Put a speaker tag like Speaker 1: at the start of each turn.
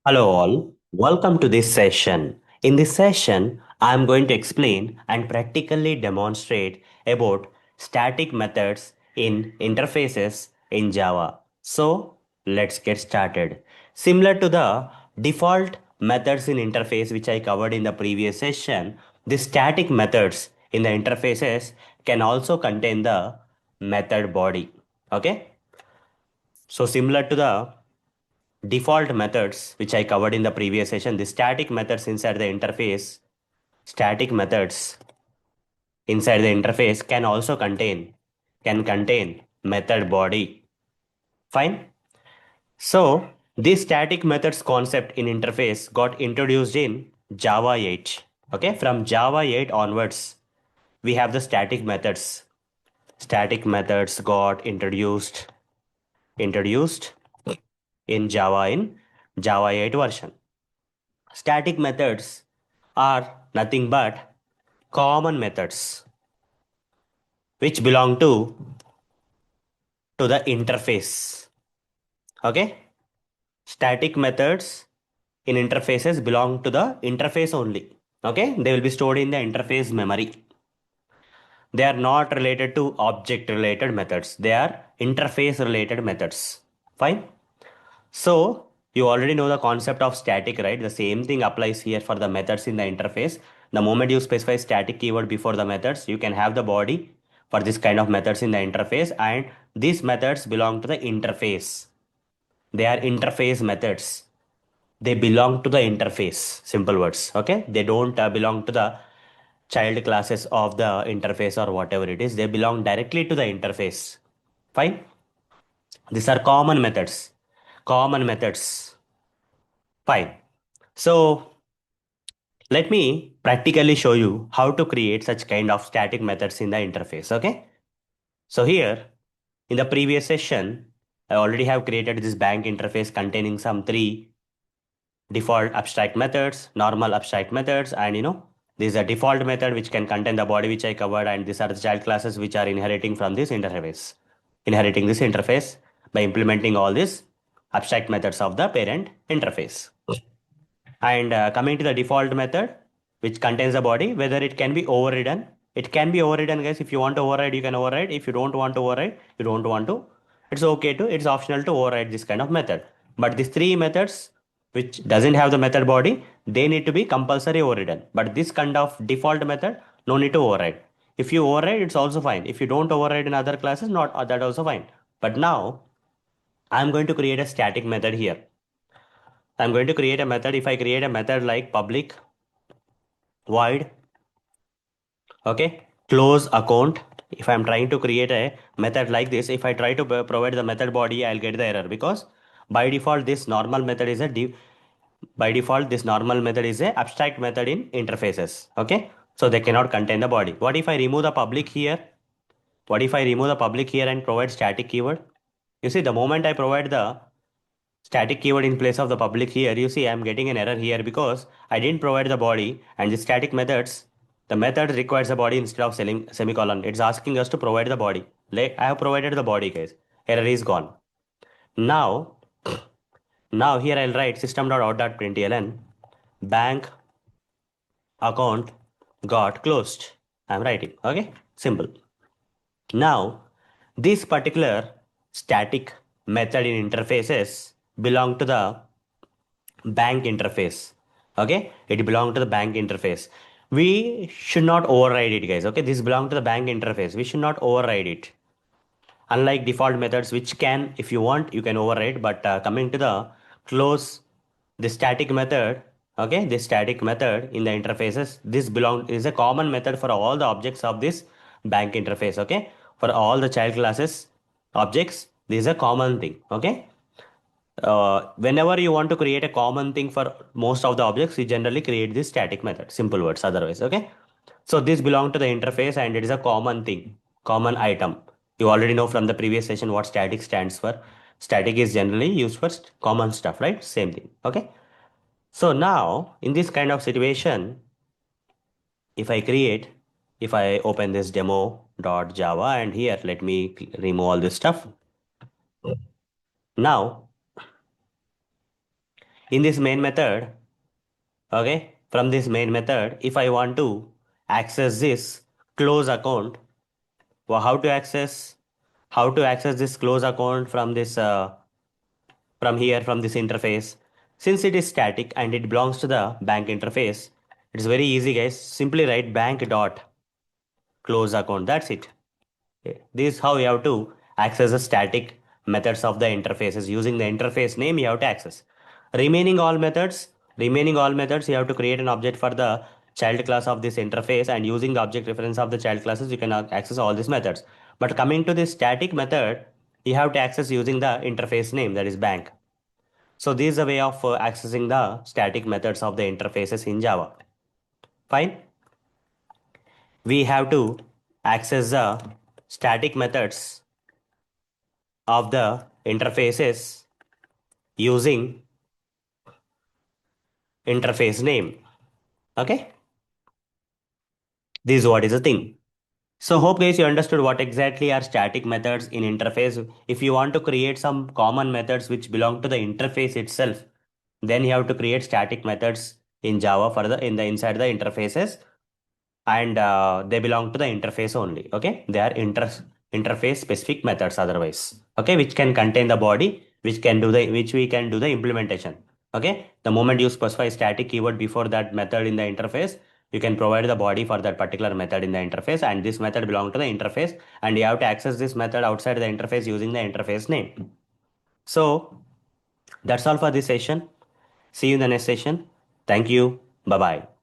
Speaker 1: Hello all, welcome to this session. In this session, I am going to explain and practically demonstrate about static methods in interfaces in Java. So, let's get started. Similar to the default methods in interface which I covered in the previous session, the static methods in the interfaces can also contain the method body. Okay? So, similar to the default methods which I covered in the previous session, the static methods inside the interface, static methods inside the interface can contain method body. Fine. So this static methods concept in interface got introduced in Java 8. Okay, from Java 8 onwards, we have the static methods. Static methods got introduced in Java 8 version. Static methods are nothing but common methods which belong to the interface. Okay? Static methods in interfaces belong to the interface only. Okay? They will be stored in the interface memory. They are not related to object related methods. They are interface related methods. Fine? So, you already know the concept of static, right? The same thing applies here for the methods in the interface. The moment you specify static keyword before the methods, you can have the body for this kind of methods in the interface, and these methods belong to the interface. They are interface methods. They belong to the interface. Simple words. Okay? They don't belong to the child classes of the interface or whatever it is. They belong directly to the interface. Fine? These are common methods. Common methods. Fine. So let me practically show you how to create such kind of static methods in the interface. Okay. So here in the previous session, I already have created this bank interface containing some three default abstract methods, normal abstract methods, and this is a default method which can contain the body which I covered, and these are the child classes which are inheriting from this interface. Inheriting this interface by implementing all these abstract methods of the parent interface. And coming to the default method, which contains the body, whether it can be overridden. It can be overridden, guys. If you want to override, you can override. If you don't want to override, you don't want to. It's okay to. It's optional to override this kind of method. But these three methods, which doesn't have the method body, they need to be compulsory overridden. But this kind of default method, no need to override. If you override, it's also fine. If you don't override in other classes, not that also fine. But now, I'm going to create a static method here. I'm going to create a method. If I create a method like public void, okay, close account. If I'm trying to create a method like this, if I try to provide the method body, I'll get the error because by default this normal method is a by default this normal method is a abstract method in interfaces. Okay, so they cannot contain the body. What if I remove the public here? What if I remove the public here and provide static keyword? You see, the moment I provide the static keyword in place of the public here, you see I'm getting an error here because I didn't provide the body, and the static methods, the method requires the body instead of semicolon. It's asking us to provide the body. Like I have provided the body, guys. Error is gone. Now, now here I'll write system.out.println bank account got closed. I'm writing. Okay, simple. Now, this particular static method in interfaces belong to the bank interface. Okay, it belongs to the bank interface. We should not override it, guys. Okay, this belongs to the bank interface. We should not override it. Unlike default methods, which can, if you want, you can override. But coming to the close, the static method. Okay, this static method in the interfaces, this belong is a common method for all the objects of this bank interface. Okay, for all the child classes objects, this is a common thing. Okay, whenever you want to create a common thing for most of the objects, you generally create this static method. Simple words otherwise. Okay. So this belongs to the interface and it is a common thing, common item. You already know from the previous session what static stands for. Static is generally used for common stuff, right? Same thing. Okay. So now in this kind of situation, if I create, if I open this demo.java and here, let me remove all this stuff. Now In this main method, okay, from this main method, if I want to access this close account, how to access this close account from this from here from this interface. Since it is static and it belongs to the bank interface, it's very easy, guys. Simply write bank dot close account. That's it. Okay. This is how you have to access the static methods of the interfaces. Using the interface name, you have to access. Remaining all methods, you have to create an object for the child class of this interface, and using the object reference of the child classes, you can access all these methods. But coming to this static method, you have to access using the interface name, that is bank. So this is a way of accessing the static methods of the interfaces in Java. Fine. We have to access the static methods of the interfaces using interface name. Okay. This is what is the thing. So hope guys you understood what exactly are static methods in interface. If you want to create some common methods which belong to the interface itself, then you have to create static methods in Java for the in the inside the interfaces, and they belong to the interface only. Okay, they are interface specific methods otherwise. Okay, which can contain the body, which we can do the implementation. Okay, the moment you specify static keyword before that method in the interface, you can provide the body for that particular method in the interface, and this method belong to the interface, and you have to access this method outside the interface using the interface name. So that's all for this session. See you in the next session. Thank you. Bye bye.